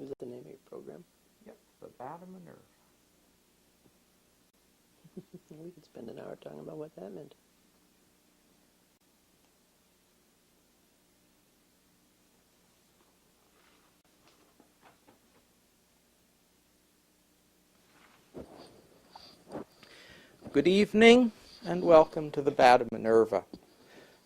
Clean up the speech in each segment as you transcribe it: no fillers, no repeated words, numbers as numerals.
Is that the name of your program? Yep, the Battle Minerva. We could spend an hour talking about what that meant. Good evening and welcome to the Bat Minerva.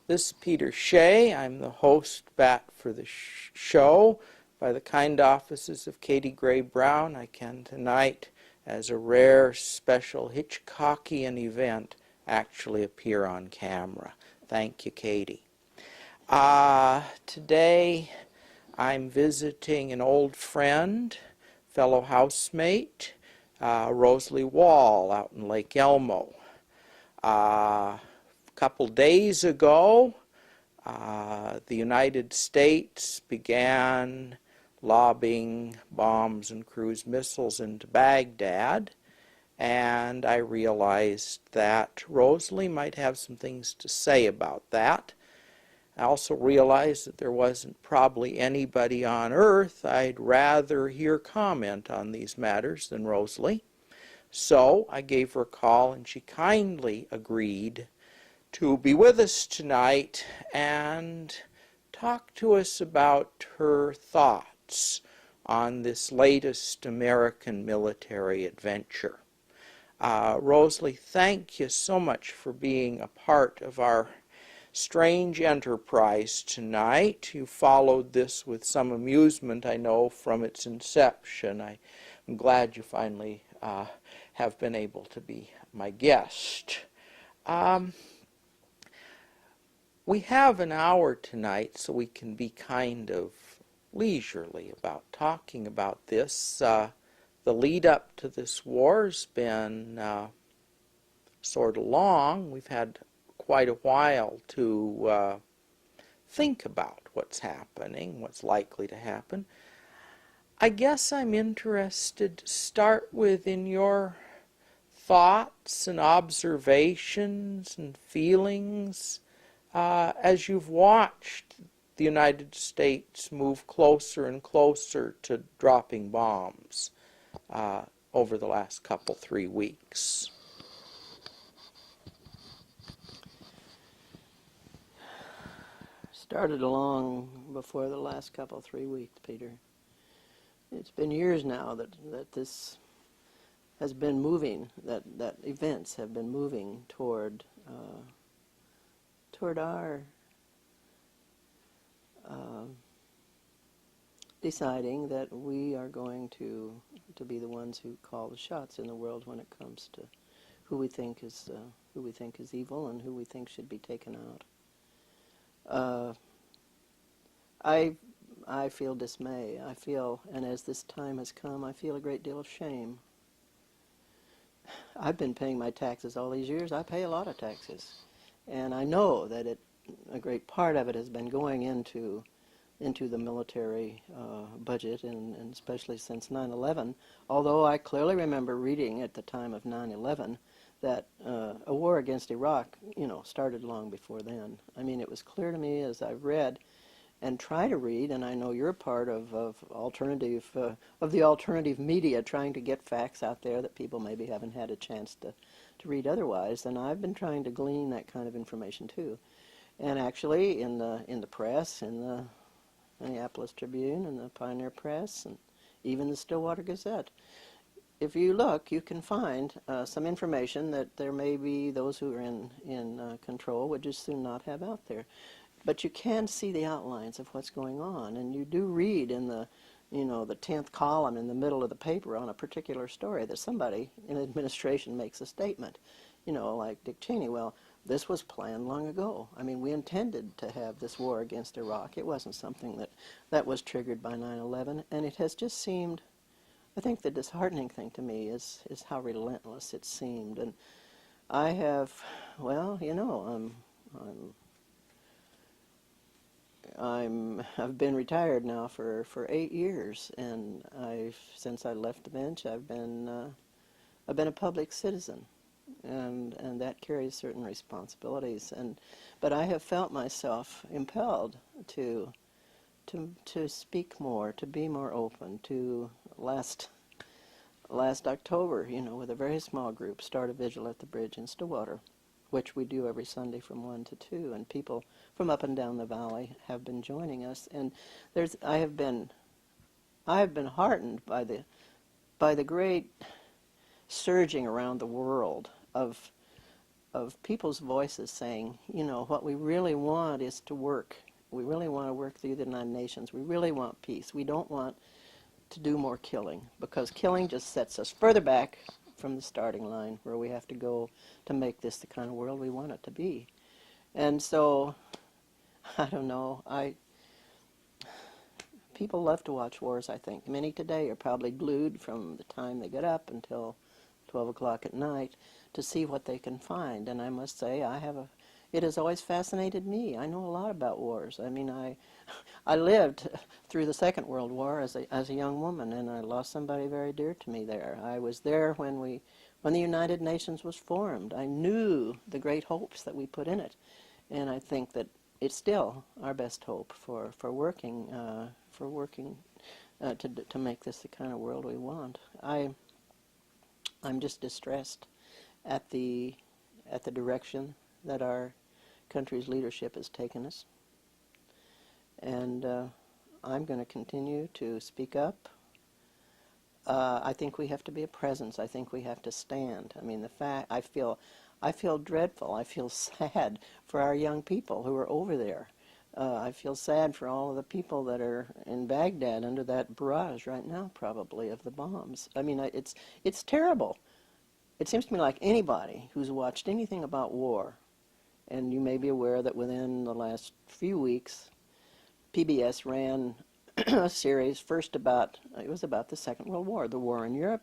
This is Peter Shea. I'm the host bat for the show. By the kind offices of Katie Gray Brown, I can tonight, as a rare special Hitchcockian event, actually appear on camera. Thank you, Katie. Today I'm visiting an old friend, fellow housemate, Rosalie Wahl out in Lake Elmo. A couple days ago, the United States began lobbing bombs and cruise missiles into Baghdad, and I realized that Rosalie might have some things to say about that. I also realized that there wasn't probably anybody on earth I'd rather hear comment on these matters than Rosalie. So I gave her a call and she kindly agreed to be with us tonight and talk to us about her thoughts on this latest American military adventure. Rosalie, thank you so much for being a part of our strange enterprise tonight. You followed this with some amusement, I know, from its inception. I'm glad you finally have been able to be my guest. We have an hour tonight, so we can be kind of leisurely about talking about this. The lead up to this war's been sort of long. We've had quite a while to think about what's happening, what's likely to happen. I guess I'm interested to start with in your thoughts and observations and feelings as you've watched the United States move closer and closer to dropping bombs over the last 3 weeks. Started long before the last 3 weeks, Peter. It's been years now that this has been moving, that events have been moving toward our deciding that we are going to be the ones who call the shots in the world when it comes to who we think is evil and who we think should be taken out. I feel dismay. And as this time has come, I feel a great deal of shame. I've been paying my taxes all these years. I pay a lot of taxes. And I know that a great part of it has been going into the military budget, and especially since 9/11, although I clearly remember reading at the time of 9/11 that a war against Iraq, started long before then. I mean, it was clear to me as I've read and try to read, and I know you're a part of the alternative media, trying to get facts out there that people maybe haven't had a chance to read otherwise, and I've been trying to glean that kind of information too. And actually, in the press, in the Minneapolis Tribune and the Pioneer Press, and even the Stillwater Gazette, if you look, you can find some information that there may be those who are in control would just soon not have out there. But you can see the outlines of what's going on, and you do read in the 10th column in the middle of the paper on a particular story that somebody in administration makes a statement, like Dick Cheney. Well, this was planned long ago. I mean, we intended to have this war against Iraq. It wasn't something that was triggered by 9/11, and it has just seemed, I think the disheartening thing to me is how relentless it seemed. And I have, I've been retired now for 8 years, and since I left the bench, I've been a public citizen, and that carries certain responsibilities. But I have felt myself impelled to to speak more, to be more open, to last October, with a very small group, start a vigil at the bridge in Stillwater, which we do every Sunday from 1 to 2, and people from up and down the valley have been joining us. And I have been heartened by the great surging around the world of people's voices saying, what we really want is to work. We really want to work through the United Nations. We really want peace. We don't want to do more killing, because killing just sets us further back from the starting line where we have to go to make this the kind of world we want it to be. And so, I don't know, people love to watch wars, I think. Many today are probably glued from the time they get up until 12 o'clock at night to see what they can find. And I must say, it has always fascinated me. I know a lot about wars. I mean, I lived through the Second World War as a young woman, and I lost somebody very dear to me there. I was there when the United Nations was formed. I knew the great hopes that we put in it, and I think that it's still our best hope for working to make this the kind of world we want. I'm just distressed at the direction that our country's leadership has taken us. And I'm going to continue to speak up. I think we have to be a presence. I think we have to stand. I mean, I feel dreadful. I feel sad for our young people who are over there. I feel sad for all of the people that are in Baghdad under that barrage right now, probably, of the bombs. I mean, it's terrible. It seems to me like anybody who's watched anything about war, and you may be aware that within the last few weeks, PBS ran a series it was about the Second World War, the war in Europe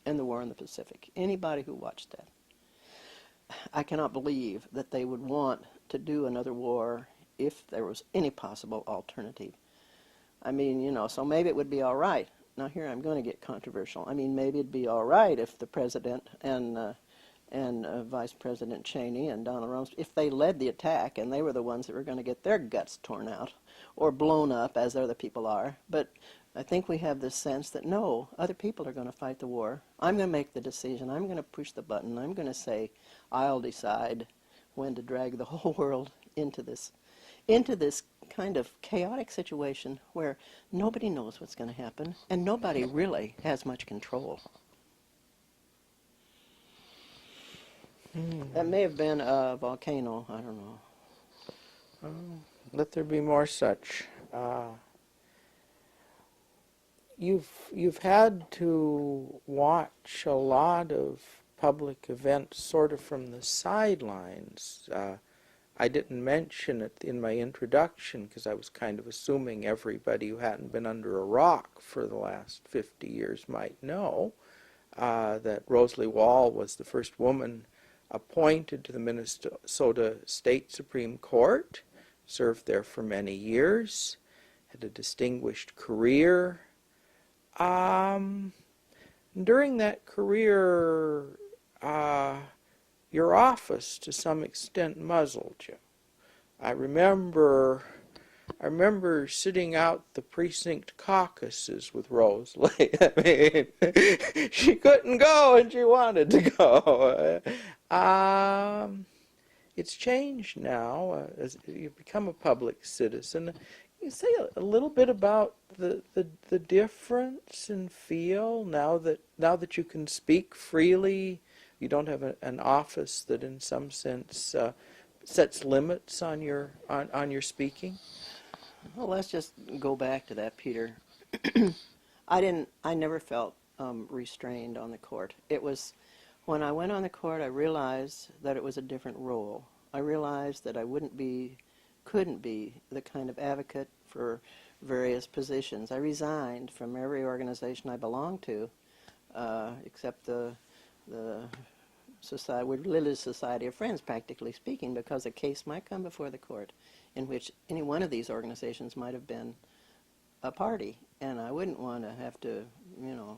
and the war in the Pacific. Anybody who watched that, I cannot believe that they would want to do another war if there was any possible alternative. I mean, so maybe it would be all right. Now here I'm going to get controversial. I mean, maybe it'd be all right if the president and Vice President Cheney and Donald Rumsfeld, if they led the attack and they were the ones that were going to get their guts torn out or blown up, as other people are. But I think we have this sense that, no, other people are going to fight the war. I'm going to make the decision. I'm going to push the button. I'm going to say, I'll decide when to drag the whole world into this kind of chaotic situation where nobody knows what's going to happen and nobody really has much control. That may have been a volcano. I don't know. Let there be more such. You've had to watch a lot of public events sort of from the sidelines. I didn't mention it in my introduction because I was kind of assuming everybody who hadn't been under a rock for the last 50 years might know that Rosalie Wahl was the first woman appointed to the Minnesota State Supreme Court, served there for many years, had a distinguished career. During that career, your office, to some extent, muzzled you. I remember sitting out the precinct caucuses with Rosalie. I mean, she couldn't go and she wanted to go. It's changed now as you become a public citizen. Can you say a little bit about the difference in feel now that you can speak freely? You don't have an office that, in some sense, sets limits on your speaking. Well, let's just go back to that, Peter. I never felt restrained on the court. It was when I went on the court, I realized that it was a different role. I realized that I couldn't be the kind of advocate for various positions. I resigned from every organization I belonged to, except the Religious Society of Friends, practically speaking, because a case might come before the court in which any one of these organizations might have been a party, and I wouldn't want to have to,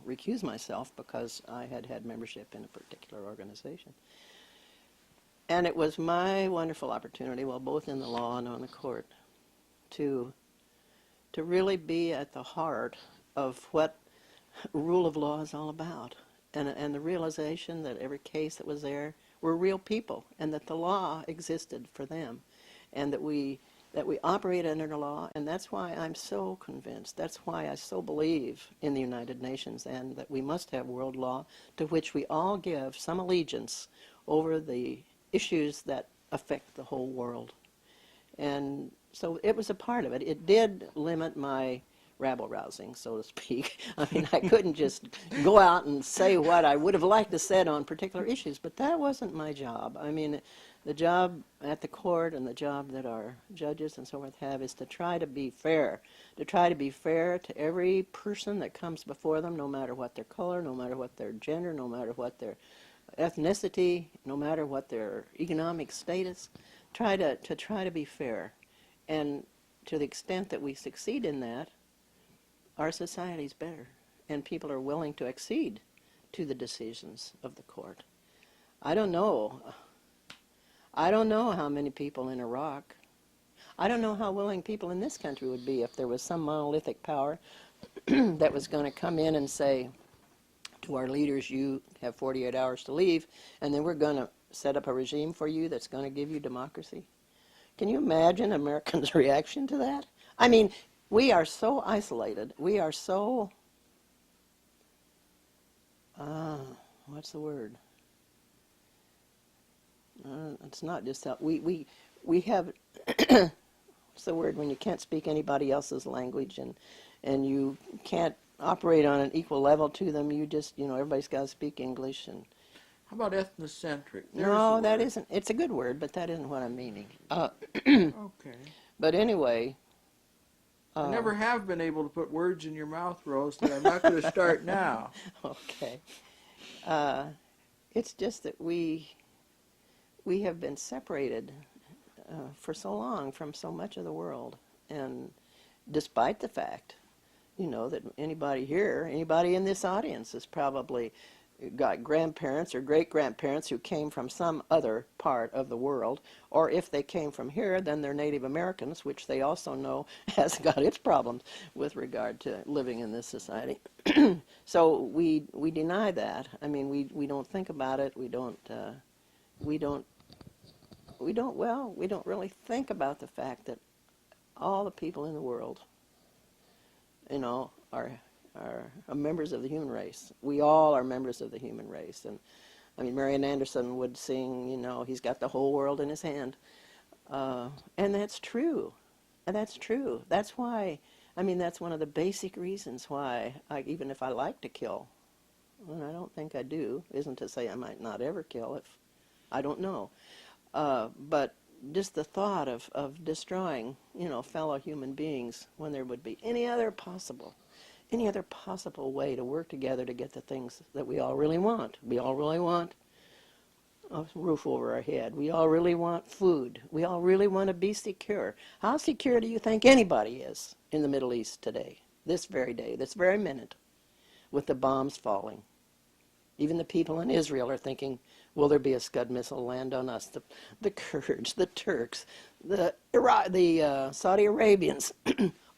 recuse myself because I had had membership in a particular organization. And it was my wonderful opportunity, both in the law and on the court, to to really be at the heart of what rule of law is all about, and the realization that every case that was there were real people, and that the law existed for them, and that we operate under the law. And that's why I'm so convinced, that's why I so believe in the United Nations, and that we must have world law to which we all give some allegiance over the issues that affect the whole world. And so it was a part of it. It did limit my rabble-rousing, so to speak. I mean, I couldn't just go out and say what I would have liked to said on particular issues, but that wasn't my job. I mean, the job at the court and the job that our judges and so forth have is to try to be fair, to every person that comes before them, no matter what their color, no matter what their gender, no matter what their ethnicity, no matter what their economic status. Try to be fair. And to the extent that we succeed in that, our society's better, and people are willing to accede to the decisions of the court. I don't know how many people in Iraq, I don't know how willing people in this country would be if there was some monolithic power that was going to come in and say to our leaders, you have 48 hours to leave, and then we're going to set up a regime for you that's going to give you democracy. Can you imagine Americans' reaction to that? I mean, we are so isolated. We are so, what's the word? It's not just that. We have, what's the word when you can't speak anybody else's language, and you can't operate on an equal level to them. You just, everybody's got to speak English. And How about ethnocentric? no, that isn't, it's a good word, but that isn't what I'm meaning. Okay. But anyway. I never have been able to put words in your mouth, Rose, that I'm not going to start now. Okay. It's just that we have been separated for so long from so much of the world, and despite the fact, that anybody in this audience has probably got grandparents or great-grandparents who came from some other part of the world, or if they came from here, then they're Native Americans, which they also know has got its problems with regard to living in this society. So we deny that. I mean, we don't think about it. We don't really think about the fact that all the people in the world, are members of the human race. We all are members of the human race. And I mean, Marian Anderson would sing, he's got the whole world in his hand. And that's true. And that's true. That's why, that's one of the basic reasons why, even if I like to kill, and I don't think I do, isn't to say I might not ever kill if, I don't know. But just the thought of destroying, fellow human beings when there would be any other possible way to work together to get the things that we all really want. We all really want a roof over our head. We all really want food. We all really want to be secure. How secure do you think anybody is in the Middle East today, this very day, this very minute, with the bombs falling? Even the people in Israel are thinking, will there be a Scud missile land on us? The Kurds, the Turks, the Saudi Arabians,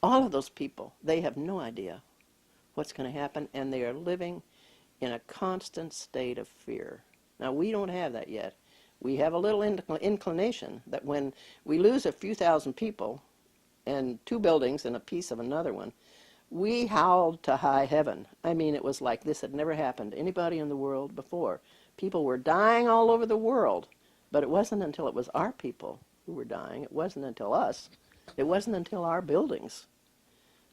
all of those people, they have no idea what's going to happen, and they are living in a constant state of fear. Now, we don't have that yet. We have a little inclination that when we lose a few thousand people and 2 buildings and a piece of another one, we howled to high heaven. I mean, it was like this had never happened to anybody in the world before. People were dying all over the world, but it wasn't until it was our people who were dying. It wasn't until us. It wasn't until our buildings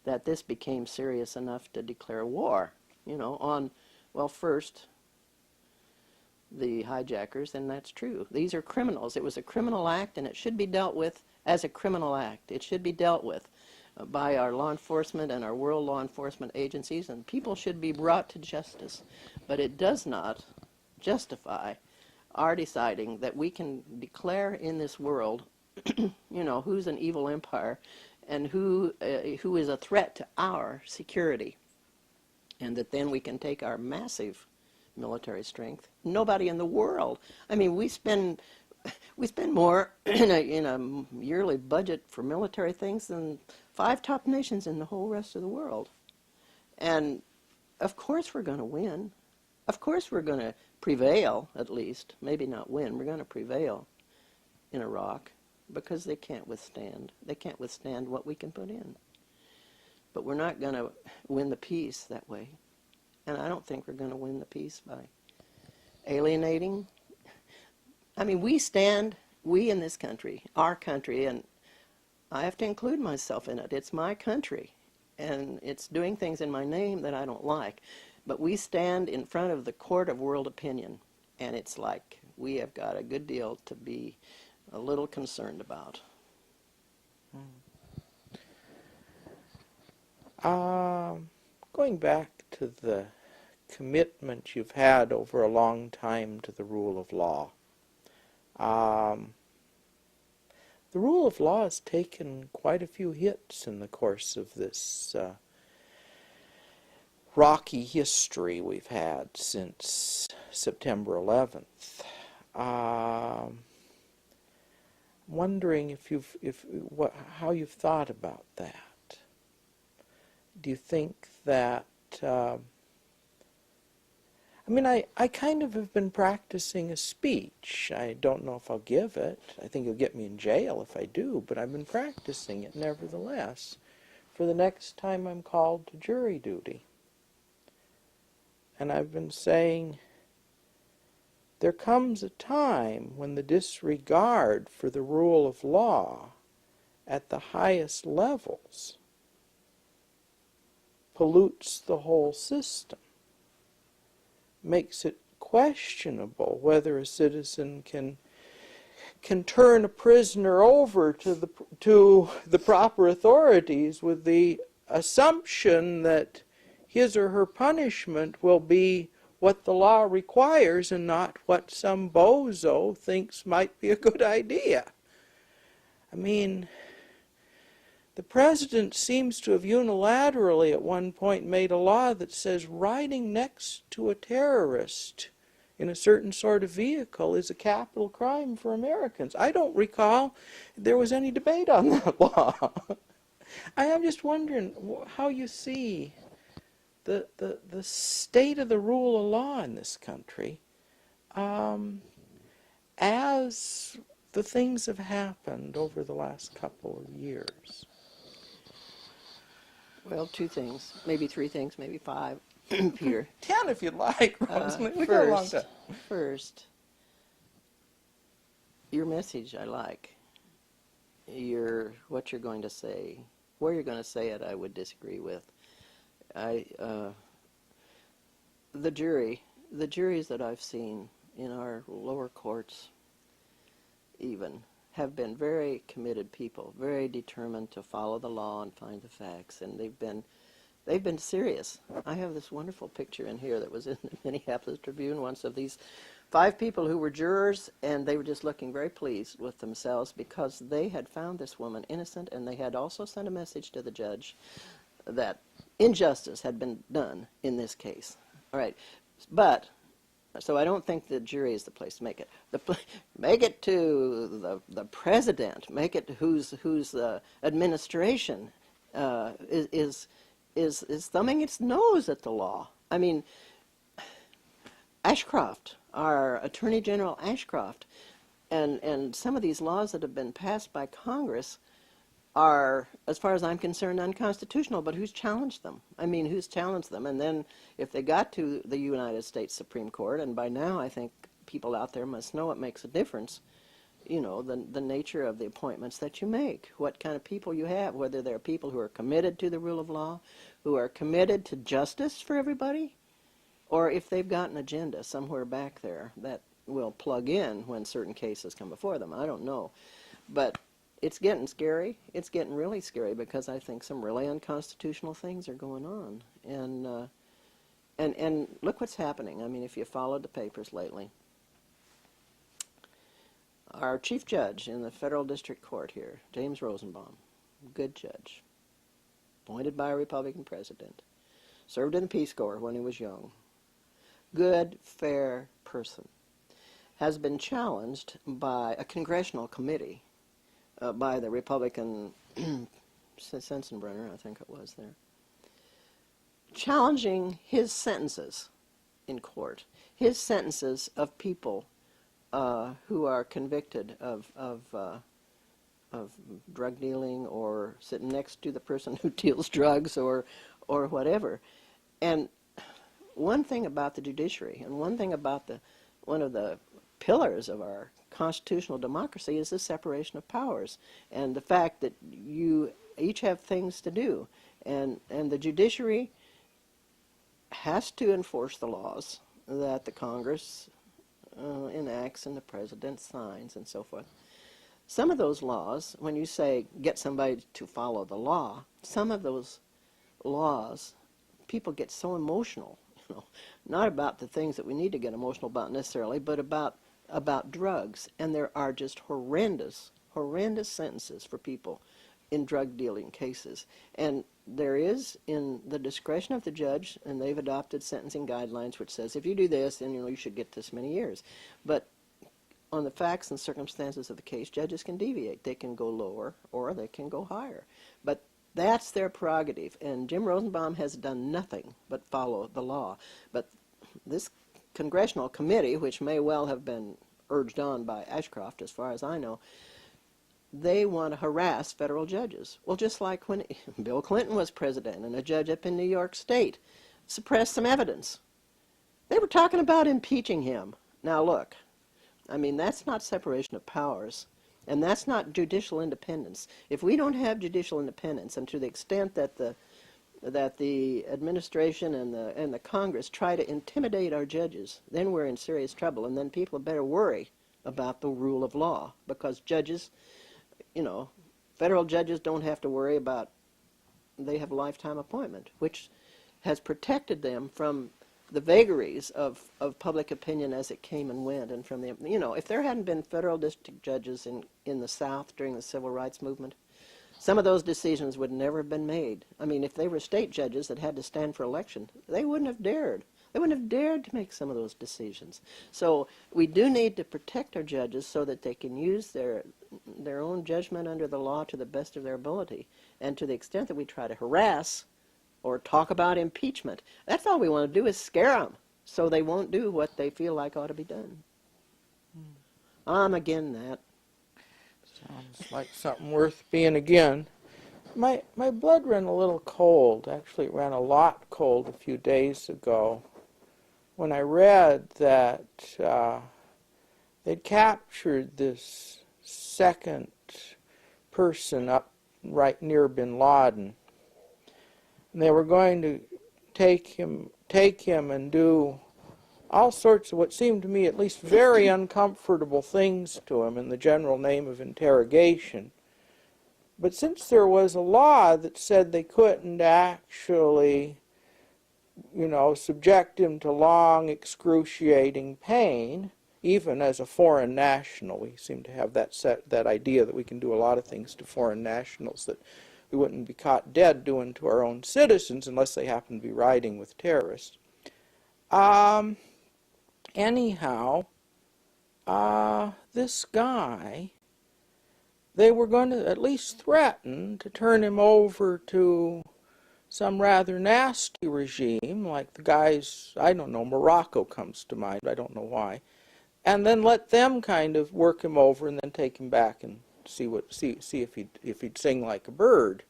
that this became serious enough to declare war, on, well, first, the hijackers, and that's true. These are criminals. It was a criminal act, and it should be dealt with as a criminal act. It should be dealt with by our law enforcement and our world law enforcement agencies, and people should be brought to justice. But it does not justify our deciding that we can declare in this world, who's an evil empire and who is a threat to our security, and that then we can take our massive military strength. Nobody in the world. I mean, we spend we spend more in a yearly budget for military things than 5 top nations in the whole rest of the world. And of course we're going to win. Of course we're going to prevail, at least. Maybe not win. We're going to prevail in Iraq because they can't withstand. They can't withstand what we can put in. But we're not going to win the peace that way. And I don't think we're going to win the peace by alienating. I mean, we in this country, our country, and I have to include myself in it. It's my country, and it's doing things in my name that I don't like. But we stand in front of the court of world opinion, and it's like we have got a good deal to be a little concerned about. Going back to the commitment you've had over a long time to the rule of law. The rule of law has taken quite a few hits in the course of this rocky history we've had since September 11th. Wondering how you've thought about that. Do you think that I kind of have been practicing a speech. I don't know if I'll give it. I think it'll get me in jail if I do, but I've been practicing it nevertheless for the next time I'm called to jury duty. And I've been saying, there comes a time when the disregard for the rule of law at the highest levels pollutes the whole system, makes it questionable whether a citizen can turn a prisoner over to the proper authorities with the assumption that his or her punishment will be what the law requires and not what some bozo thinks might be a good idea. I mean, the president seems to have unilaterally at one point made a law that says riding next to a terrorist in a certain sort of vehicle is a capital crime for Americans. I don't recall there was any debate on that law. I am just wondering how you see the state of the rule of law in this country as the things have happened over the last couple of years. Well, 2 things, maybe 3 things, maybe 5, Peter. 10 if you'd like, Rosalie. We got a long time. First, your message I like. What you're going to say, where you're going to say it, I would disagree with. The juries that I've seen in our lower courts even have been very committed people, very determined to follow the law and find the facts, and they've been serious. I have this wonderful picture in here that was in the Minneapolis Tribune once of these 5 people who were jurors, and they were just looking very pleased with themselves because they had found this woman innocent, and they had also sent a message to the judge that injustice had been done in this case. All right, but so I don't think the jury is the place to make it. Make it to the president. Make it whose administration is thumbing its nose at the law. I mean, Ashcroft, our Attorney General Ashcroft, and some of these laws that have been passed by Congress are, as far as I'm concerned, unconstitutional, but who's challenged them? I mean, who's challenged them? And then if they got to the United States Supreme Court, and by now I think people out there must know it makes a difference, the nature of the appointments that you make, what kind of people you have, whether they're people who are committed to the rule of law, who are committed to justice for everybody, or if they've got an agenda somewhere back there that will plug in when certain cases come before them. I don't know. But it's getting scary. It's getting really scary because I think some really unconstitutional things are going on. And look what's happening. I mean, if you followed the papers lately, our chief judge in the federal district court here, James Rosenbaum, good judge, appointed by a Republican president, served in the Peace Corps when he was young, good, fair person, has been challenged by a congressional committee, by the Republican Sensenbrenner, I think it was there, challenging his sentences in court, his sentences of people who are convicted of drug dealing or sitting next to the person who deals drugs or whatever. And one thing about the judiciary, and one thing about one of the pillars of our constitutional democracy is the separation of powers, and the fact that you each have things to do, and the judiciary has to enforce the laws that the Congress enacts and the president signs and so forth. Some of those laws, when you say get somebody to follow the law, some of those laws, people get so emotional, not about the things that we need to get emotional about necessarily, but about drugs. And there are just horrendous sentences for people in drug dealing cases. And there is, in the discretion of the judge, and they've adopted sentencing guidelines which says if you do this, then you should get this many years. But on the facts and circumstances of the case, judges can deviate. They can go lower or they can go higher. But that's their prerogative. And Jim Rosenbaum has done nothing but follow the law. But this congressional committee, which may well have been urged on by Ashcroft, as far as I know, they want to harass federal judges. Well, just like when Bill Clinton was president and a judge up in New York State suppressed some evidence. They were talking about impeaching him. Now look, I mean, that's not separation of powers, and that's not judicial independence. If we don't have judicial independence, and to the extent that the administration and the Congress try to intimidate our judges, then we're in serious trouble, and then people better worry about the rule of law, because judges, federal judges don't have to worry about, they have a lifetime appointment, which has protected them from the vagaries of public opinion as it came and went, and from the, if there hadn't been federal district judges in the South during the Civil Rights Movement, some of those decisions would never have been made. I mean, if they were state judges that had to stand for election, they wouldn't have dared. They wouldn't have dared to make some of those decisions. So we do need to protect our judges so that they can use their own judgment under the law to the best of their ability. And to the extent that we try to harass or talk about impeachment, that's all we want to do is scare them so they won't do what they feel like ought to be done. I'm again that. Sounds like something worth being again. My blood ran a little cold. Actually, it ran a lot cold a few days ago when I read that they'd captured this second person up right near bin Laden. And they were going to take him and do all sorts of what seemed to me at least very uncomfortable things to him in the general name of interrogation. But since there was a law that said they couldn't actually, subject him to long, excruciating pain, even as a foreign national, we seem to have that idea that we can do a lot of things to foreign nationals that we wouldn't be caught dead doing to our own citizens unless they happen to be riding with terrorists. Anyhow, this guy, they were going to at least threaten to turn him over to some rather nasty regime, like the guys, I don't know, Morocco comes to mind, I don't know why, and then let them kind of work him over and then take him back and see if he'd sing like a bird.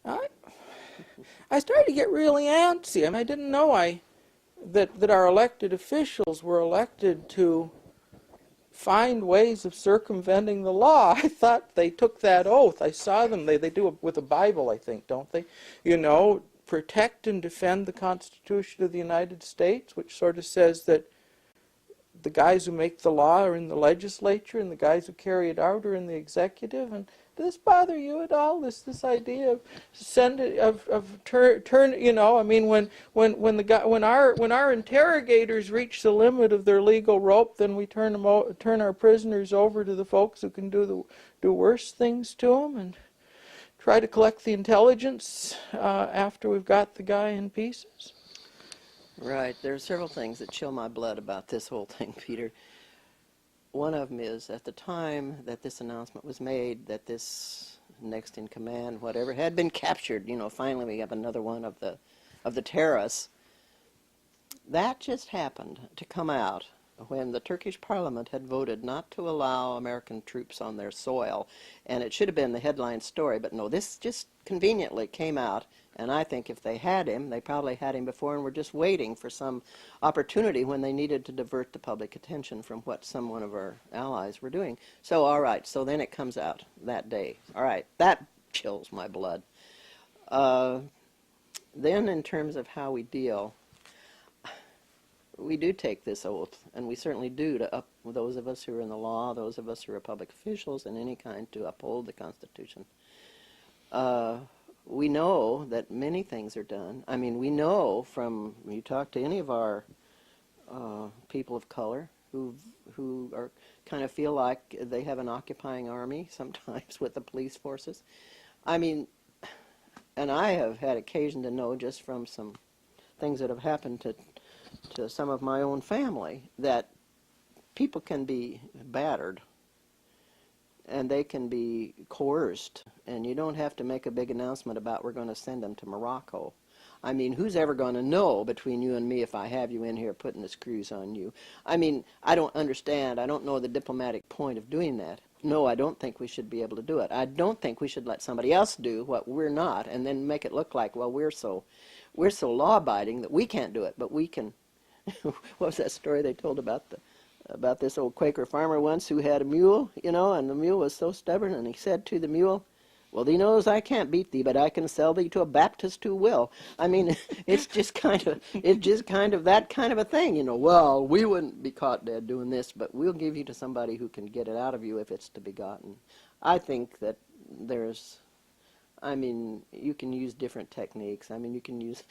I started to get really antsy. I mean, I didn't know that our elected officials were elected to find ways of circumventing the law. I thought they took that oath. I saw them. They do it with a Bible, I think, don't they? Protect and defend the Constitution of the United States, which sort of says that the guys who make the law are in the legislature and the guys who carry it out are in the executive. And does this bother you at all? This idea of when our interrogators reach the limit of their legal rope, then we turn our prisoners over to the folks who can do worse things to them and try to collect the intelligence after we've got the guy in pieces. Right. There are several things that chill my blood about this whole thing, Peter. One of them is, at the time that this announcement was made, that this next in command, whatever, had been captured, finally we have another one of the terrorists. That just happened to come out when the Turkish parliament had voted not to allow American troops on their soil. And it should have been the headline story, but no, this just conveniently came out. And I think if they had him, they probably had him before and were just waiting for some opportunity when they needed to divert the public attention from what some one of our allies were doing. So, all right, so then it comes out that day. All right, that chills my blood. Then in terms of how we deal, we do take this oath, and we certainly do, to those of us who are in the law, those of us who are public officials in any kind, to uphold the Constitution. We know that many things are done. I mean, we know from, you talk to any of our people of color who are kind of feel like they have an occupying army sometimes with the police forces. I mean, and I have had occasion to know just from some things that have happened to some of my own family, that people can be battered and they can be coerced, and you don't have to make a big announcement about we're going to send them to Morocco. I mean, who's ever going to know between you and me if I have you in here putting the screws on you? I mean, I don't understand. I don't know the diplomatic point of doing that. No, I don't think we should be able to do it. I don't think we should let somebody else do what we're not and then make it look like, well, we're so law-abiding that we can't do it, but we can. What was that story they told about this old Quaker farmer once who had a mule, and the mule was so stubborn, and he said to the mule, well, thee knows I can't beat thee, but I can sell thee to a Baptist who will. I mean, it's just kind of that kind of a thing, Well, we wouldn't be caught dead doing this, but we'll give you to somebody who can get it out of you if it's to be gotten. I think that you can use different techniques. I mean, you can use,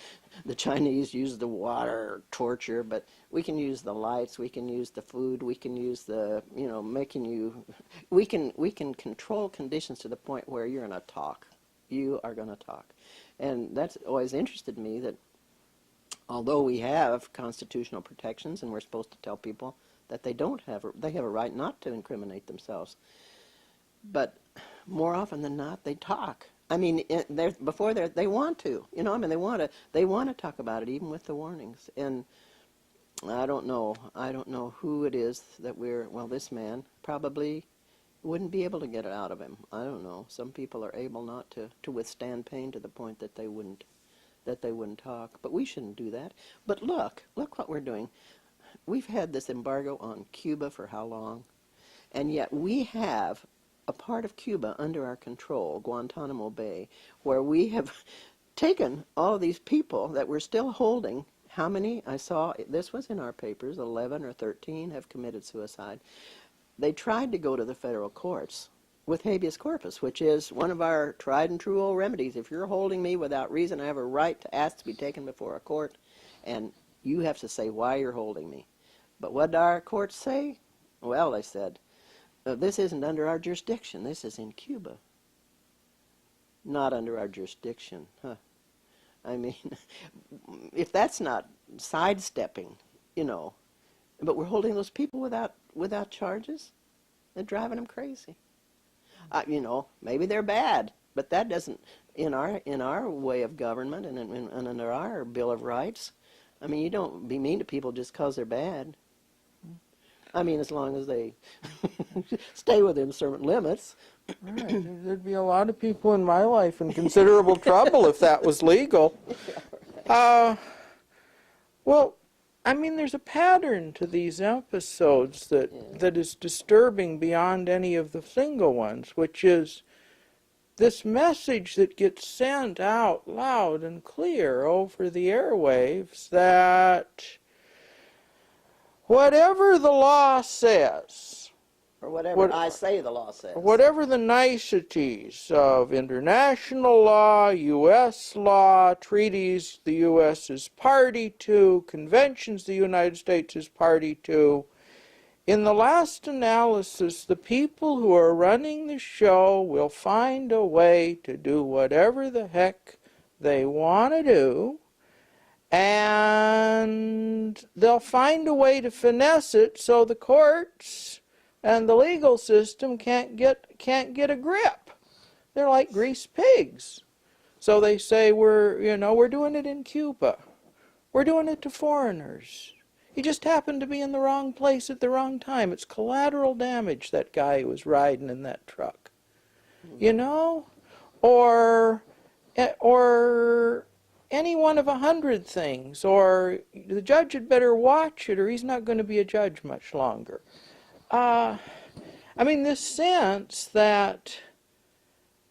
the Chinese use the water torture, but we can use the lights, we can use the food, we can use the, we can control conditions to the point where you're going to talk. You are going to talk. And that's always interested me, that although we have constitutional protections and we're supposed to tell people that they have a right not to incriminate themselves, but more often than not, they talk. I mean, they want to, they want to talk about it, even with the warnings. And I don't know who it is that this man probably wouldn't be able to get it out of him. I don't know. Some people are able not to withstand pain to the point that they wouldn't talk. But we shouldn't do that. But look what we're doing. We've had this embargo on Cuba for how long? And yet we have a part of Cuba under our control, Guantanamo Bay, where we have taken all of these people that we're still holding. How many? I saw, this was in our papers, 11 or 13 have committed suicide. They tried to go to the federal courts with habeas corpus, which is one of our tried and true old remedies. If you're holding me without reason, I have a right to ask to be taken before a court, and you have to say why you're holding me. But what did our courts say? Well, they said, this isn't under our jurisdiction. This is in Cuba. Not under our jurisdiction. Huh. I mean, if that's not sidestepping, but we're holding those people without charges, they're driving them crazy. Maybe they're bad, but that doesn't, in our way of government and under our Bill of Rights, I mean, you don't be mean to people just because they're bad. I mean, as long as they stay within certain limits. Right. There'd be a lot of people in my life in considerable trouble if that was legal. Well, I mean, there's a pattern to these episodes that is disturbing beyond any of the single ones, which is this message that gets sent out loud and clear over the airwaves that whatever the law says, Or whatever I say the law says. whatever the niceties of international law, U.S. law, treaties the U.S. is party to, conventions the United States is party to, in the last analysis, the people who are running the show will find a way to do whatever the heck they want to do, and they'll find a way to finesse it so the courts and the legal system can't get a grip. They're like greased pigs. So they say we're doing it in Cuba. We're doing it to foreigners. He just happened to be in the wrong place at the wrong time. It's collateral damage, that guy who was riding in that truck. You know? Or any one of 100 things. Or the judge had better watch it or he's not going to be a judge much longer. I mean, this sense that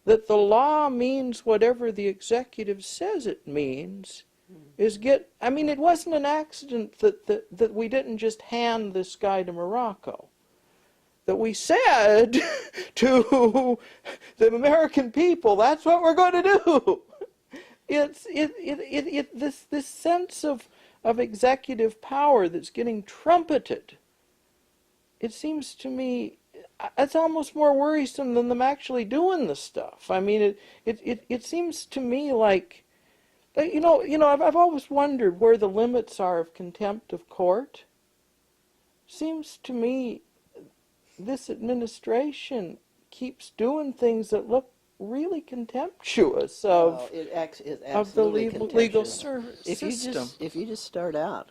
the law means whatever the executive says it means I mean, it wasn't an accident that we didn't just hand this guy to Morocco. That we said to the American people, that's what we're going to do. This sense of executive power that's getting trumpeted. It seems to me it's almost more worrisome than them actually doing the stuff. I mean, it seems to me like, I've always wondered where the limits are of contempt of court. Seems to me this administration keeps doing things that look really contemptuous of Is of the absolutely legal contemptuous. system. If you just start out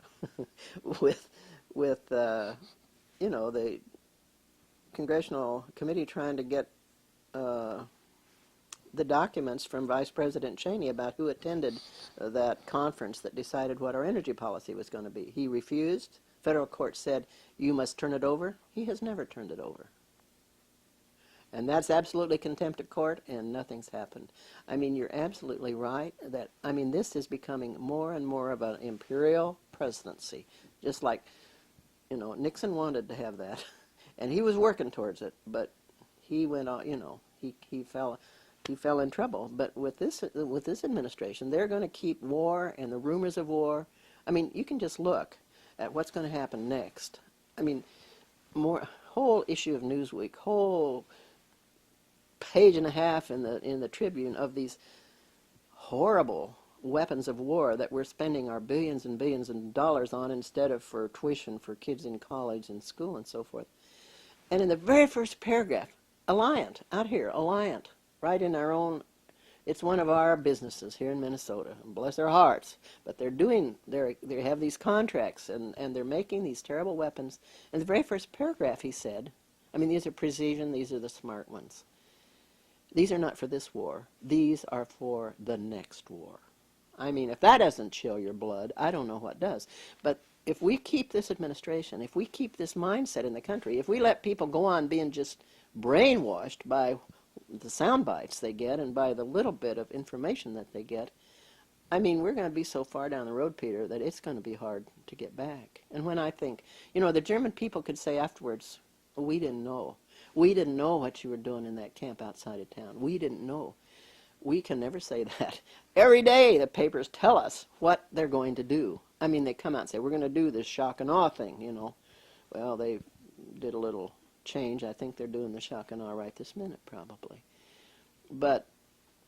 with the congressional committee trying to get the documents from Vice President Cheney about who attended that conference that decided what our energy policy was going to be. He refused. Federal court said, you must turn it over. He has never turned it over. And that's absolutely contempt of court, and nothing's happened. I mean, you're absolutely right that, I mean, this is becoming more and more of an imperial presidency. Just like, Nixon wanted to have that, and he was working towards it, but he went on, he fell in trouble. But with this administration, they're going to keep war and the rumors of war. I mean, you can just look at what's going to happen next. I mean, whole issue of Newsweek, whole page and a half in the Tribune of these horrible weapons of war that we're spending our billions and billions of dollars on instead of for tuition for kids in college and school and so forth. And in the very first paragraph, Alliant, out here, Alliant, right in our own, it's one of our businesses here in Minnesota, and bless their hearts, but they have these contracts and they're making these terrible weapons. In the very first paragraph he said, I mean, these are precision, these are the smart ones. These are not for this war, these are for the next war. I mean, if that doesn't chill your blood, I don't know what does. But if we keep this administration, if we keep this mindset in the country, if we let people go on being just brainwashed by the sound bites they get and by the little bit of information that they get, I mean, we're going to be so far down the road, Peter, that it's going to be hard to get back. And when I think, the German people could say afterwards, well, we didn't know. We didn't know what you were doing in that camp outside of town. We didn't know. We can never say that. Every day the papers tell us what they're going to do. I mean, they come out and say, we're going to do this shock and awe thing, Well, they did a little change. I think they're doing the shock and awe right this minute, probably. But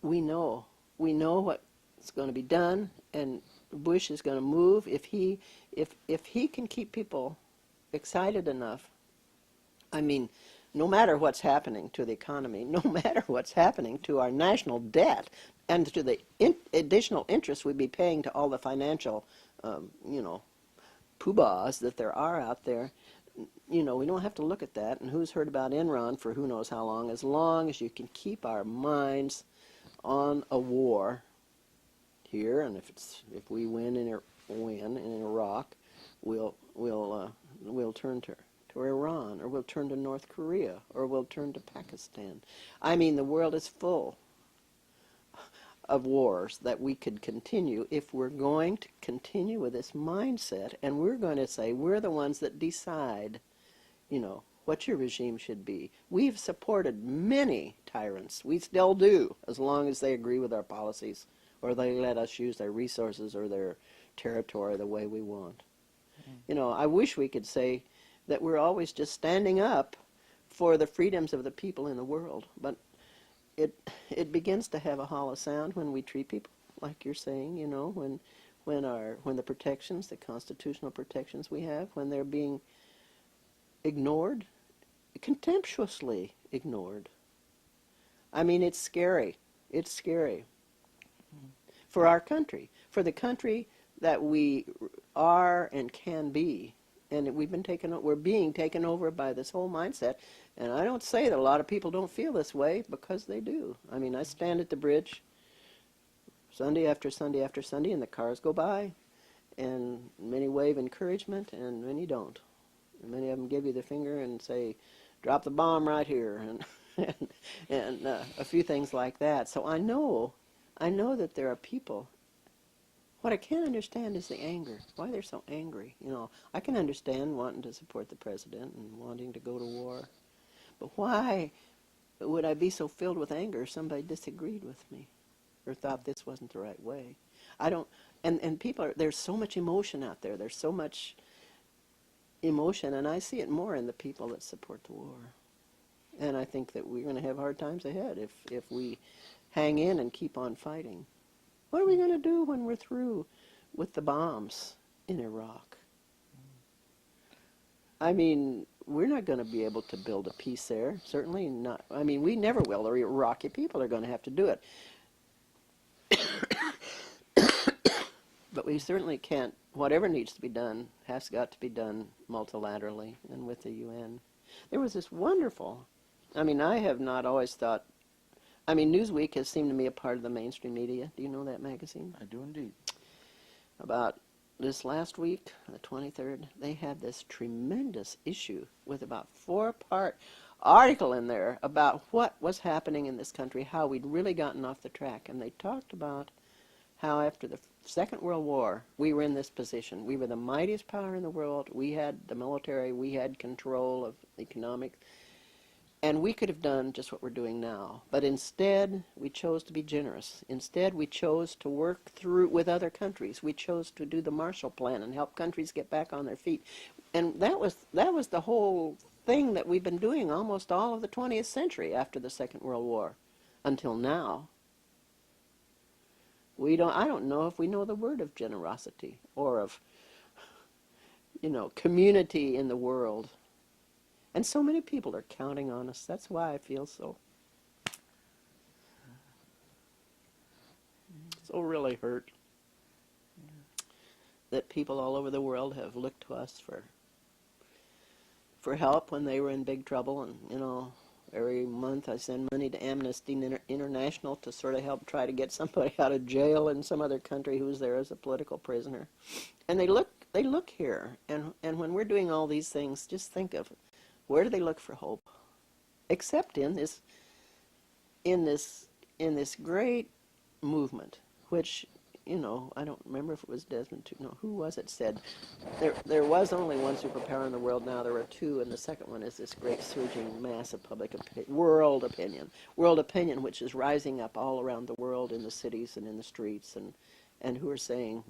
we know what's going to be done, and Bush is going to move if he can keep people excited enough. I mean, no matter what's happening to the economy, no matter what's happening to our national debt, and to the additional interest we'd be paying to all the financial, poobahs that there are out there, we don't have to look at that. And who's heard about Enron for who knows how long? As long as you can keep our minds on a war here, and if we win in Iraq, we'll turn to Iran, or we'll turn to North Korea, or we'll turn to Pakistan. I mean, the world is full of wars that we could continue if we're going to continue with this mindset, and we're going to say we're the ones that decide, what your regime should be. We've supported many tyrants. We still do, as long as they agree with our policies, or they let us use their resources or their territory the way we want. I wish we could say that we're always just standing up for the freedoms of the people in the world, but it begins to have a hollow sound when we treat people like you're saying, when the protections, the constitutional protections we have, when they're being ignored, contemptuously ignored. I mean, it's scary. It's scary for our country, for the country that we are and can be. And we're being taken over by this whole mindset. And I don't say that a lot of people don't feel this way, because they do. I mean, I stand at the bridge Sunday after Sunday after Sunday, and the cars go by, and many wave encouragement, and many don't. And many of them give you the finger and say, "Drop the bomb right here," and a few things like that. So I know that there are people. What I can't understand is the anger. Why they're so angry. You know, I can understand wanting to support the president and wanting to go to war, but why would I be so filled with anger if somebody disagreed with me or thought this wasn't the right way? I don't. And people are. There's so much emotion out there. There's so much emotion, and I see it more in the people that support the war. And I think that we're going to have hard times ahead if we hang in and keep on fighting. What are we going to do when we're through with the bombs in Iraq? I mean, we're not going to be able to build a peace there. Certainly not. I mean, we never will. The Iraqi people are going to have to do it. But we certainly can't. Whatever needs to be done has got to be done multilaterally and with the UN. There was this wonderful, I mean, I have not always thought, I mean, Newsweek has seemed to me a part of the mainstream media. Do you know that magazine? I do indeed. About this last week, the 23rd, they had this tremendous issue with about 4-part article in there about what was happening in this country, how we'd really gotten off the track. And they talked about how after the Second World War, we were in this position. We were the mightiest power in the world. We had the military. We had control of economic. And we could have done just what we're doing now. But instead, we chose to be generous. Instead, we chose to work through with other countries. We chose to do the Marshall Plan and help countries get back on their feet. And that was the whole thing that we've been doing almost all of the 20th century after the Second World War until now. I don't know if we know the word of generosity or of, community in the world. And so many people are counting on us. That's why I feel so really hurt that people all over the world have looked to us for help when they were in big trouble. And, every month I send money to Amnesty International to sort of help try to get somebody out of jail in some other country who's there as a political prisoner. And they look here. And when we're doing all these things, just think of where do they look for hope? Except in this great movement, which, I don't remember if it was Desmond Tutu. No, who was it said there was only one superpower in the world. Now there are two, and the second one is this great surging mass of world opinion, which is rising up all around the world in the cities and in the streets, and who are saying,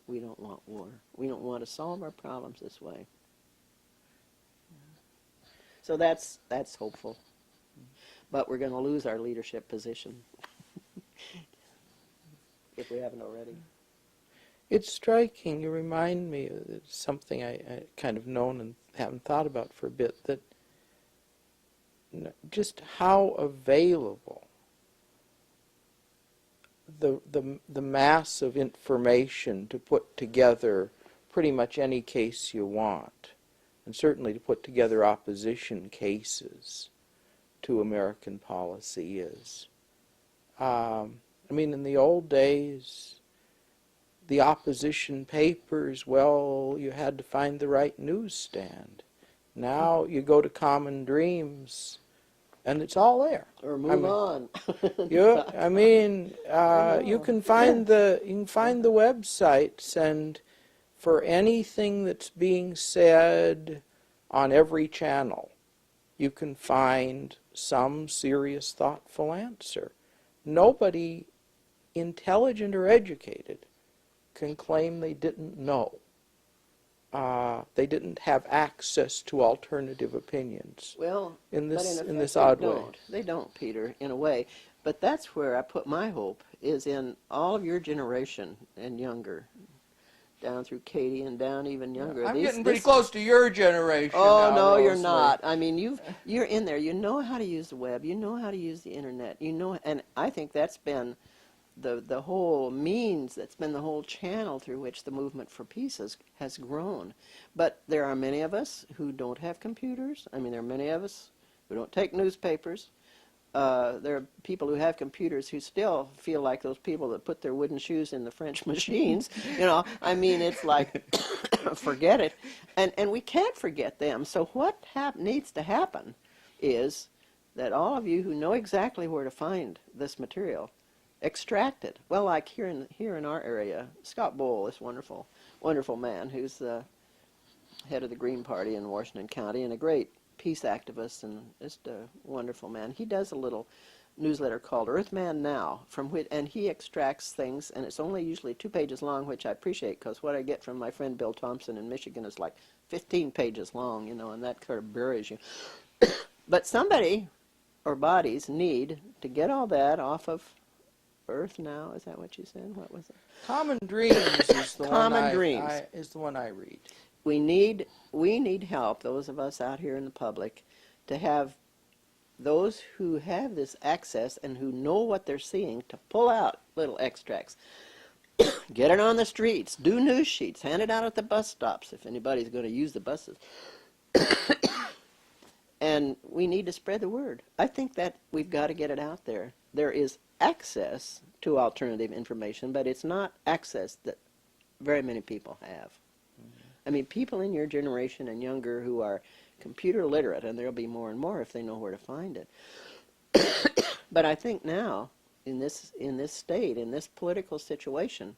we don't want war. We don't want to solve our problems this way. So that's hopeful. But we're going to lose our leadership position if we haven't already. It's striking. You remind me of something I kind of known and haven't thought about for a bit, that just how available the mass of information to put together pretty much any case you want, and certainly to put together opposition cases to American policy is. I mean, in the old days, the opposition papers, well, you had to find the right newsstand. Now you go to Common Dreams, and it's all there. Or move on. You can find the websites, and for anything that's being said on every channel, you can find some serious, thoughtful answer. Nobody intelligent or educated can claim they didn't know. They didn't have access to alternative opinions. Well, in this they odd don't. way. They don't, Peter, in a way. But that's where I put my hope, is in all of your generation and younger, down through Katie and down even younger. I'm getting pretty close to your generation Oh now, no, you're Rosalie. not. I mean, you're in there. You know how to use the web. You know how to use the internet. You know, and I think that's been the whole means. That's been the whole channel through which the movement for peace has grown. But there are many of us who don't have computers. I mean, there are many of us who don't take newspapers. There are people who have computers who still feel like those people that put their wooden shoes in the French machines. You know, I mean, it's like, forget it. And we can't forget them. So what needs to happen is that all of you who know exactly where to find this material, extract it. Well, like here in our area, Scott Bowl, this wonderful, wonderful man who's the head of the Green Party in Washington County and a great peace activist and just a wonderful man. He does a little newsletter called Earthman Now, and he extracts things, and it's only usually 2 pages long, which I appreciate because what I get from my friend Bill Thompson in Michigan is like 15 pages long, you know, and that kind of buries you. But somebody or bodies need to get all that off of Earth Now. Is that what you said? What was it? Common Dreams is the Common Dreams is the one I read. We need help, those of us out here in the public, to have those who have this access and who know what they're seeing to pull out little extracts. Get it on the streets, do news sheets, hand it out at the bus stops if anybody's going to use the buses. And we need to spread the word. I think that we've got to get it out there. There is access to alternative information, but it's not access that very many people have. I mean, people in your generation and younger who are computer literate, and there'll be more and more if they know where to find it. But I think now, in this state, in this political situation,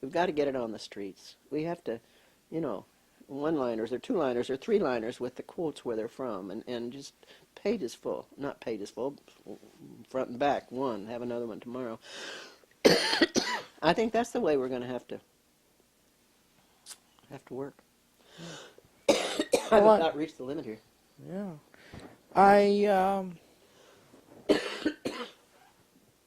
we've got to get it on the streets. We have to, you know, one-liners or two-liners or three-liners with the quotes where they're from, and just pages full. Not pages full, front and back, one, have another one tomorrow. I think that's the way we're going to have to work. I've about reached the limit here. Yeah.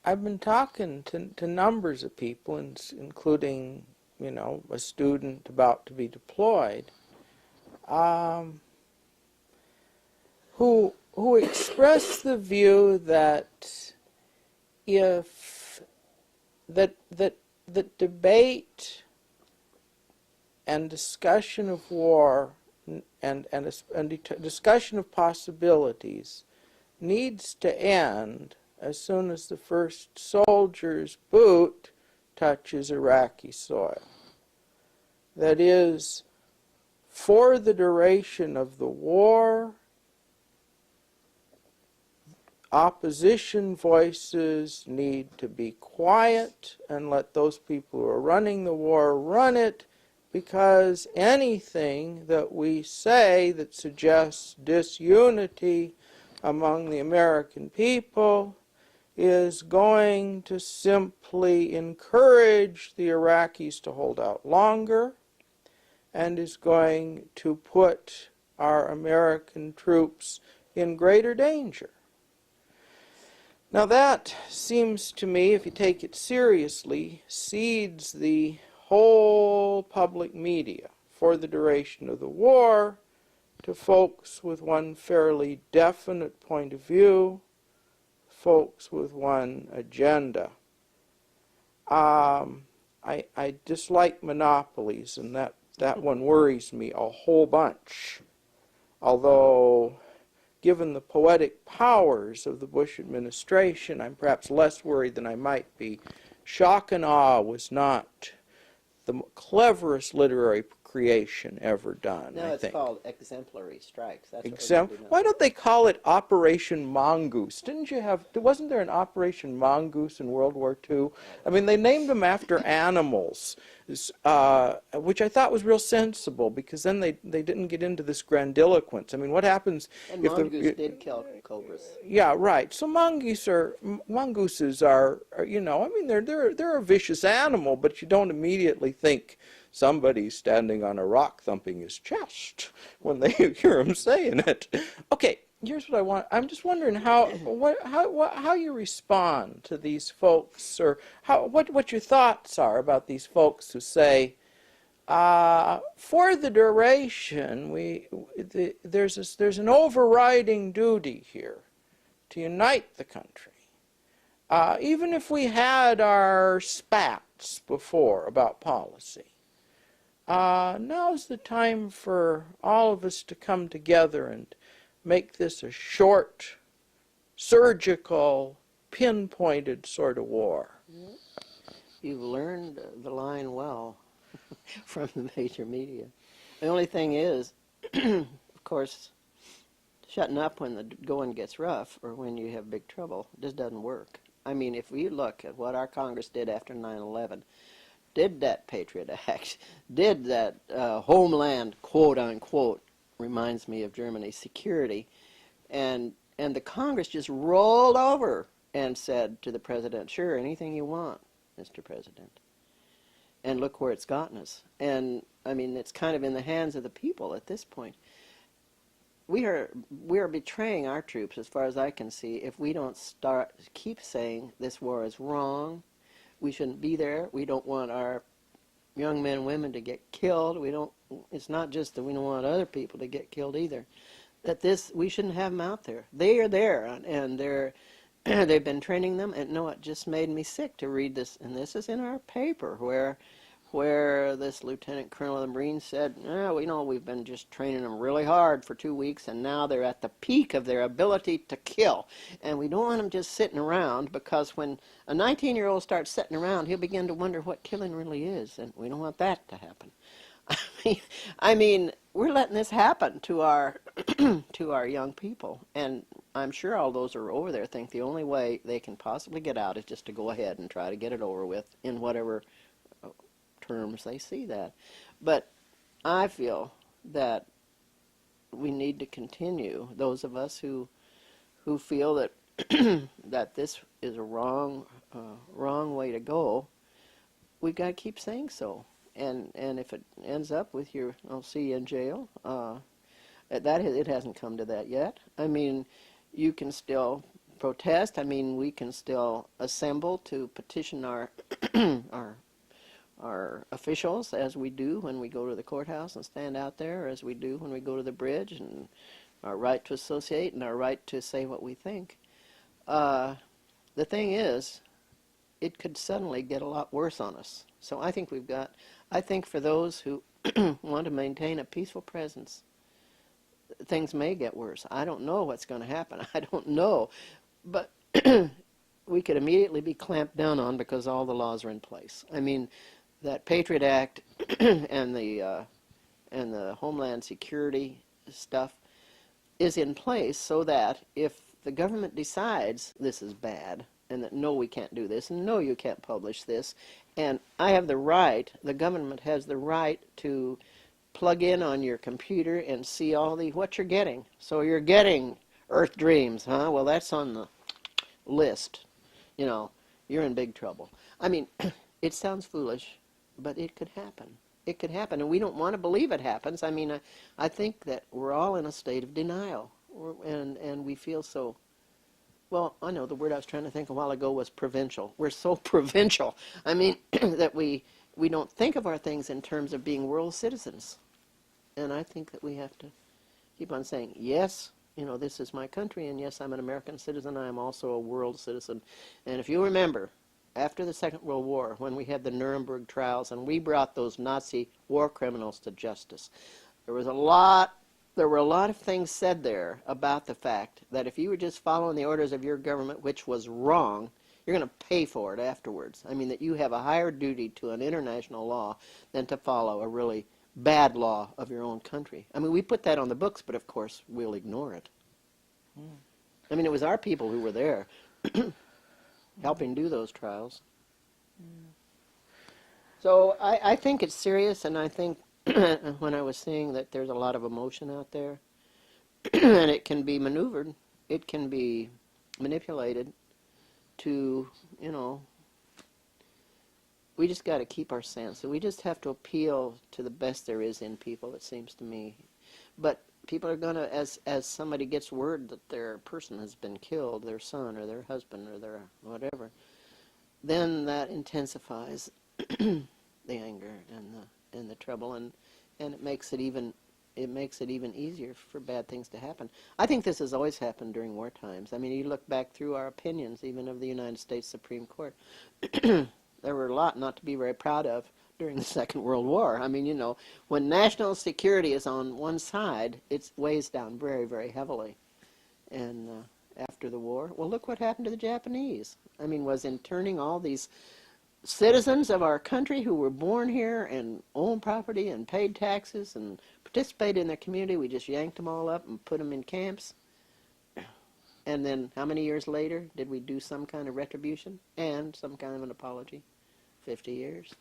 I've been talking to numbers of people, including, you know, a student about to be deployed, who express the view that if that debate and discussion of war and discussion of possibilities needs to end as soon as the first soldier's boot touches Iraqi soil. That is, for the duration of the war, opposition voices need to be quiet and let those people who are running the war run it, because anything that we say that suggests disunity among the American people is going to simply encourage the Iraqis to hold out longer and is going to put our American troops in greater danger. Now that seems to me, if you take it seriously, cedes the whole public media for the duration of the war to folks with one fairly definite point of view, folks with one agenda. I dislike monopolies, and that one worries me a whole bunch. Although, given the poetic powers of the Bush administration, I'm perhaps less worried than I might be. Shock and awe was not the cleverest literary creation ever done, No, I it's think. called exemplary strikes. That's what we Why don't they call it Operation Mongoose? Wasn't there an Operation Mongoose in World War II? I mean, they named them after animals, which I thought was real sensible, because then they didn't get into this grandiloquence. I mean, what happens And if mongoose did kill cobras. Yeah, right. So mongooses are, you know, I mean, they're a vicious animal, but you don't immediately think somebody's standing on a rock thumping his chest when they hear him saying it. Okay, here's what I want. I'm just wondering how you respond to these folks, or what your thoughts are about these folks who say, For the duration, there's an overriding duty here to unite the country. Even if we had our spats before about policy, now's the time for all of us to come together and make this a short, surgical, pinpointed sort of war. You've learned the line well from the major media. The only thing is, of course, shutting up when the going gets rough or when you have big trouble just doesn't work. I mean, if we look at what our Congress did after 9/11, did that Patriot Act, did that homeland, quote unquote, reminds me of Germany's security, and the Congress just rolled over and said to the president, sure, anything you want, Mr. President. And look where it's gotten us. And, I mean, it's kind of in the hands of the people at this point. We are betraying our troops, as far as I can see, if we don't keep saying this war is wrong, we shouldn't be there, we don't want our young men and women to get killed, it's not just that we don't want other people to get killed either, that we shouldn't have them out there. They are there, and they've been training them, and no, it just made me sick to read this, and this is in our paper, where this Lieutenant Colonel of the Marines said, we've been just training them really hard for 2 weeks, and now they're at the peak of their ability to kill. And we don't want them just sitting around, because when a 19-year-old starts sitting around, he'll begin to wonder what killing really is, and we don't want that to happen. I mean, we're letting this happen to our to our young people, and I'm sure all those who are over there think the only way they can possibly get out is just to go ahead and try to get it over with in whatever terms they see that. But I feel that we need to continue, those of us who feel that that this is a wrong way to go, we've got to keep saying so. And if it ends up with I'll see you in jail, it hasn't come to that yet. I mean, you can still protest. I mean, we can still assemble to petition our our officials, as we do when we go to the courthouse and stand out there, or as we do when we go to the bridge, and our right to associate and our right to say what we think. The thing is, it could suddenly get a lot worse on us. So I think for those who want to maintain a peaceful presence, things may get worse. I don't know what's going to happen. I don't know. But we could immediately be clamped down on because all the laws are in place. I mean, that Patriot Act and the Homeland Security stuff is in place so that if the government decides this is bad, and that no, we can't do this, and no, you can't publish this, and I have the right, the government has the right to plug in on your computer and see all what you're getting. So you're getting Earth Dreams, huh? Well, that's on the list. You're in big trouble. I mean, it sounds foolish, but it could happen. It could happen, and we don't want to believe it happens. I mean, I think that we're all in a state of denial, and we feel so. Well, I know the word I was trying to think a while ago was provincial. We're so provincial. I mean, that we don't think of our things in terms of being world citizens. And I think that we have to keep on saying, yes, this is my country, and yes, I'm an American citizen. I am also a world citizen. And if you remember, after the Second World War, when we had the Nuremberg trials and we brought those Nazi war criminals to justice, there were a lot of things said there about the fact that if you were just following the orders of your government, which was wrong, you're going to pay for it afterwards. I mean, that you have a higher duty to an international law than to follow a really bad law of your own country. I mean, we put that on the books, but of course we'll ignore it. I mean, it was our people who were there helping do those trials. So I think it's serious, and I think when I was saying that there's a lot of emotion out there, and it can be maneuvered, it can be manipulated to, we just got to keep our sense. We just have to appeal to the best there is in people, it seems to me. But people are going to, as somebody gets word that their person has been killed, their son or their husband or their whatever, then that intensifies the anger and and the trouble, and it makes it even easier for bad things to happen. I think this has always happened during war times. I mean, you look back through our opinions, even of the United States Supreme Court. There were a lot not to be very proud of during the Second World War. I mean, you know, when national security is on one side, it weighs down very, very heavily. And after the war, well, look what happened to the Japanese. I mean, was interning all these citizens of our country who were born here and owned property and paid taxes and participated in their community. We just yanked them all up and put them in camps. And then how many years later did we do some kind of retribution and some kind of an apology? 50 years.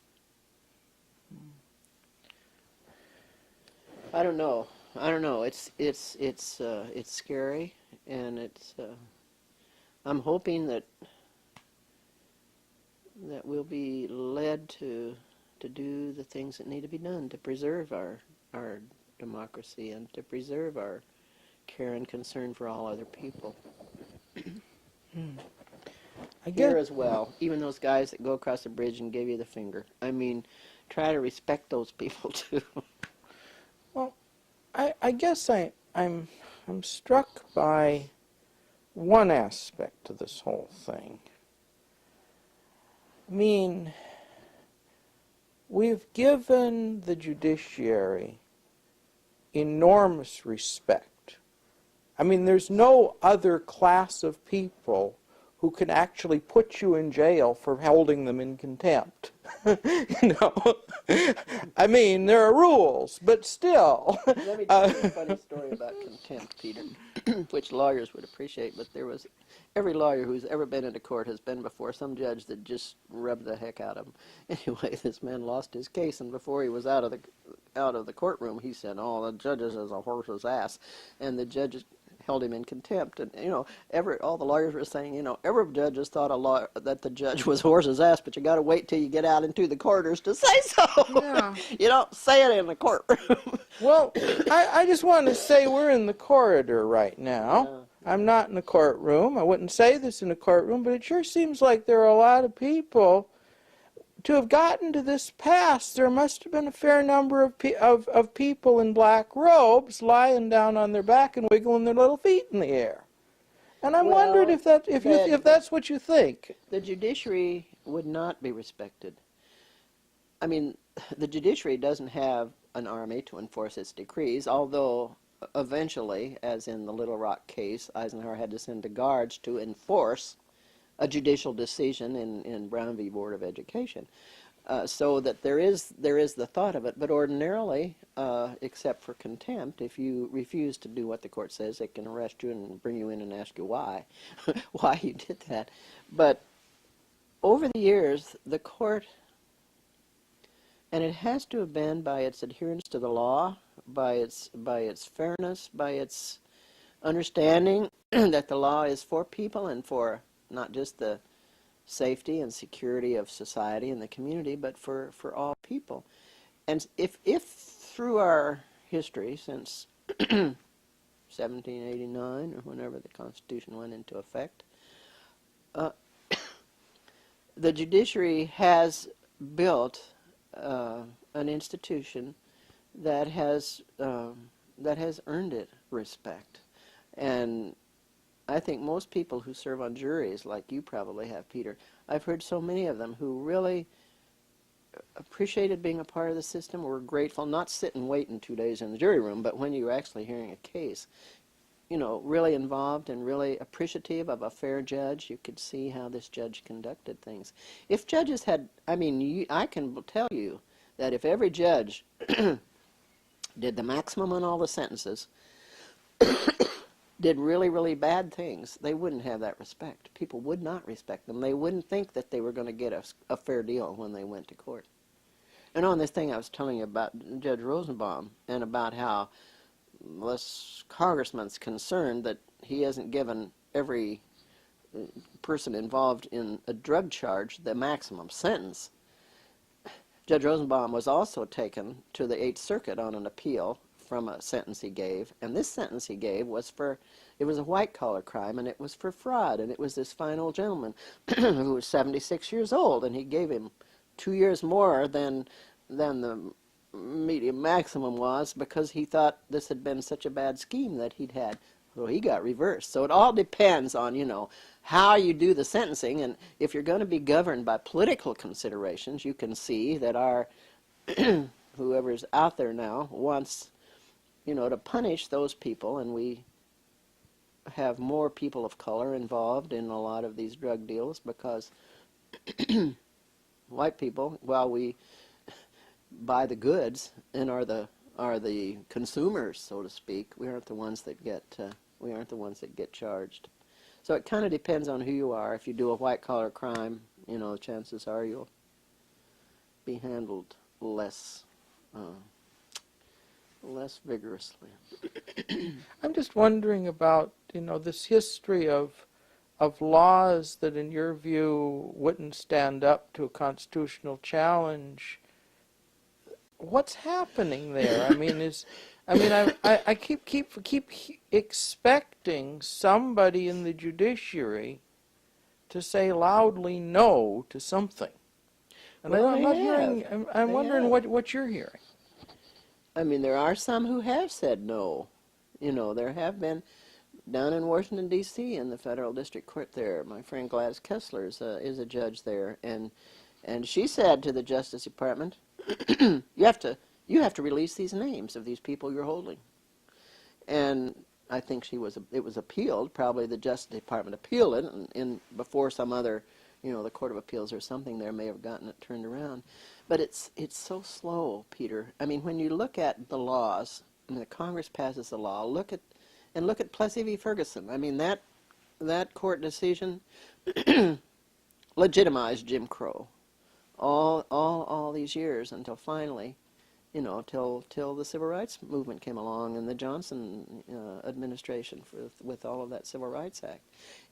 I don't know. It's scary, and I'm hoping that we'll be led to do the things that need to be done to preserve our democracy and to preserve our care and concern for all other people. Here as well, even those guys that go across the bridge and give you the finger. I mean, try to respect those people too. Well, I guess I'm struck by one aspect to this whole thing. I mean, we've given the judiciary enormous respect. I mean, there's no other class of people who can actually put you in jail for holding them in contempt. You know, I mean, there are rules, but still. Let me tell you a funny story about contempt, Peter, which lawyers would appreciate, but there was, every lawyer who's ever been into court has been before some judge that just rubbed the heck out of him. Anyway, this man lost his case, and before he was out of the courtroom, he said, "Oh, the judge is a horse's ass," and the judges held him in contempt. And you know, all the lawyers were saying, you know, every judge has thought that the judge was a horse's ass, but you got to wait till you get out into the corridors to say so. Yeah. You don't say it in the courtroom. Well, I just want to say we're in the corridor right now. Yeah. I'm not in the courtroom. I wouldn't say this in a courtroom, but it sure seems like there are a lot of people. To have gotten to this pass, there must have been a fair number of people in black robes lying down on their back and wiggling their little feet in the air. And I'm wondering if that's what you think. The judiciary would not be respected. I mean, the judiciary doesn't have an army to enforce its decrees, although eventually, as in the Little Rock case, Eisenhower had to send the guards to enforce a judicial decision in Brown v. Board of Education. So that there is the thought of it, but ordinarily, except for contempt, if you refuse to do what the court says, it can arrest you and bring you in and ask you why you did that. But over the years, the court, and it has to have been by its adherence to the law, by its fairness, by its understanding that the law is for people and for not just the safety and security of society and the community, but for all people. And if through our history since 1789 or whenever the Constitution went into effect, the judiciary has built an institution that has earned it respect. And I think most people who serve on juries, like you probably have, Peter, I've heard so many of them who really appreciated being a part of the system, were grateful, not sit and wait in 2 days in the jury room, but when you're actually hearing a case, you know, really involved and really appreciative of a fair judge. You could see how this judge conducted things. If judges had, I mean, I can tell you that if every judge did the maximum on all the sentences, did really, really bad things, they wouldn't have that respect. People would not respect them. They wouldn't think that they were going to get a fair deal when they went to court. And on this thing I was telling you about Judge Rosenbaum and about how this congressman's concerned that he hasn't given every person involved in a drug charge the maximum sentence. Judge Rosenbaum was also taken to the Eighth Circuit on an appeal from a sentence he gave, and this sentence he gave was it was a white-collar crime, and it was for fraud, and it was this fine old gentleman who was 76 years old, and he gave him 2 years more than the medium maximum was because he thought this had been such a bad scheme that he'd had. So he got reversed. So it all depends on, how you do the sentencing. And if you're going to be governed by political considerations, you can see that our whoever's out there now wants, to punish those people, and we have more people of color involved in a lot of these drug deals because white people, while we buy the goods and are the consumers, so to speak, we aren't the ones that get charged. So it kind of depends on who you are. If you do a white collar crime, chances are you'll be handled less vigorously. I'm just wondering about, this history of laws that in your view wouldn't stand up to a constitutional challenge. What's happening there? I keep expecting somebody in the judiciary to say loudly no to something. And Well, I'm not hearing, I'm wondering what you're hearing. There are some who have said no. There have been down in Washington, D.C., in the federal district court there. My friend Gladys Kessler is a judge there, and she said to the Justice Department, you have to release these names of these people you're holding. And I think it was appealed. Probably the Justice Department appealed it, and before some other, the Court of Appeals or something there may have gotten it turned around. But it's so slow, Peter. When you look at the laws, the Congress passes a law. Look at Plessy v. Ferguson. That court decision legitimized Jim Crow all these years until finally, till the Civil Rights Movement came along and the Johnson administration with all of that Civil Rights Act.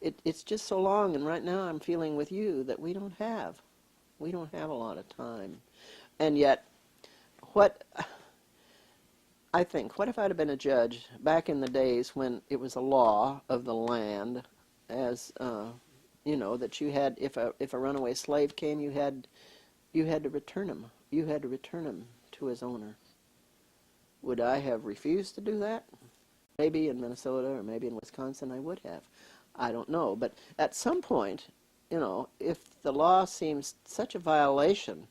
It's just so long, and right now I'm feeling with you that we don't have a lot of time. And yet, what if I'd have been a judge back in the days when it was a law of the land, as that you had, if a runaway slave came, you had to return him. You had to return him to his owner. Would I have refused to do that? Maybe in Minnesota or maybe in Wisconsin I would have. I don't know. But at some point, if the law seems such a violation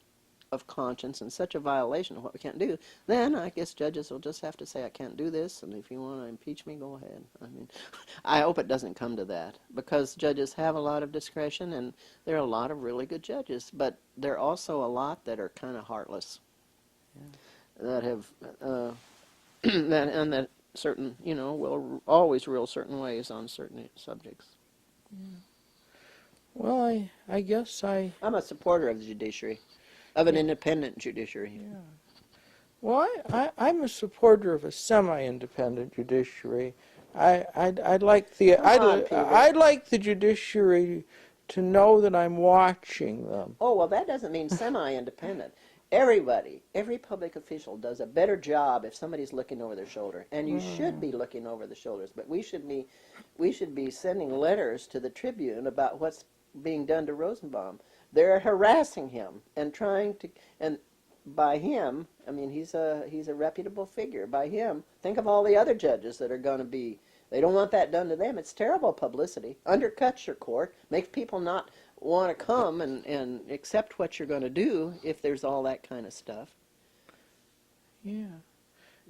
of conscience and such a violation of what we can't do, then I guess judges will just have to say, I can't do this, and if you want to impeach me, go ahead. I hope it doesn't come to that, because judges have a lot of discretion, and there are a lot of really good judges, but there are also a lot that are kind of heartless, that have, that certain, will always rule certain ways on certain subjects. Yeah. Well, I guess I'm a supporter of the judiciary, of an independent judiciary. Yeah. Well, I'm a supporter of a semi-independent judiciary. I'd like the judiciary to know that I'm watching them. Oh, well, that doesn't mean semi-independent. Every public official does a better job if somebody's looking over their shoulder, and you should be looking over the shoulders. But we should be sending letters to the Tribune about what's being done to Rosenbaum. They're harassing him and trying to, and by him, he's a reputable figure. By him, think of all the other judges that are going to be. They don't want that done to them. It's terrible publicity. Undercuts your court, makes people not want to come and accept what you're going to do if there's all that kind of stuff. Yeah.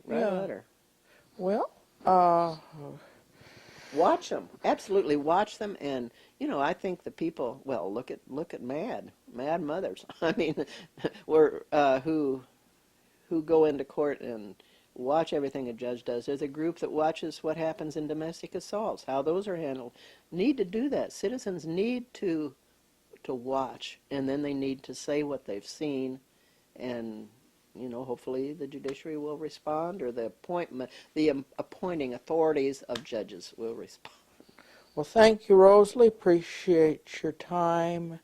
Write a letter. Well, watch them. Absolutely watch them. And, I think the people, well, look at mad mothers. Who go into court and watch everything a judge does. There's a group that watches what happens in domestic assaults, how those are handled. Need to do that. Citizens need to watch, and then they need to say what they've seen, and hopefully the judiciary will respond, or the appointing authorities of judges will respond. Well, thank you, Rosalie. Appreciate your time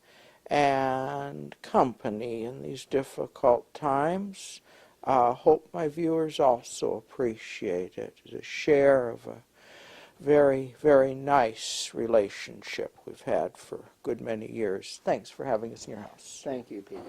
and company in these difficult times. Hope my viewers also appreciate it. It's a share of a very, very nice relationship we've had for a good many years. Thanks for having us in your house. Thank you, Peter.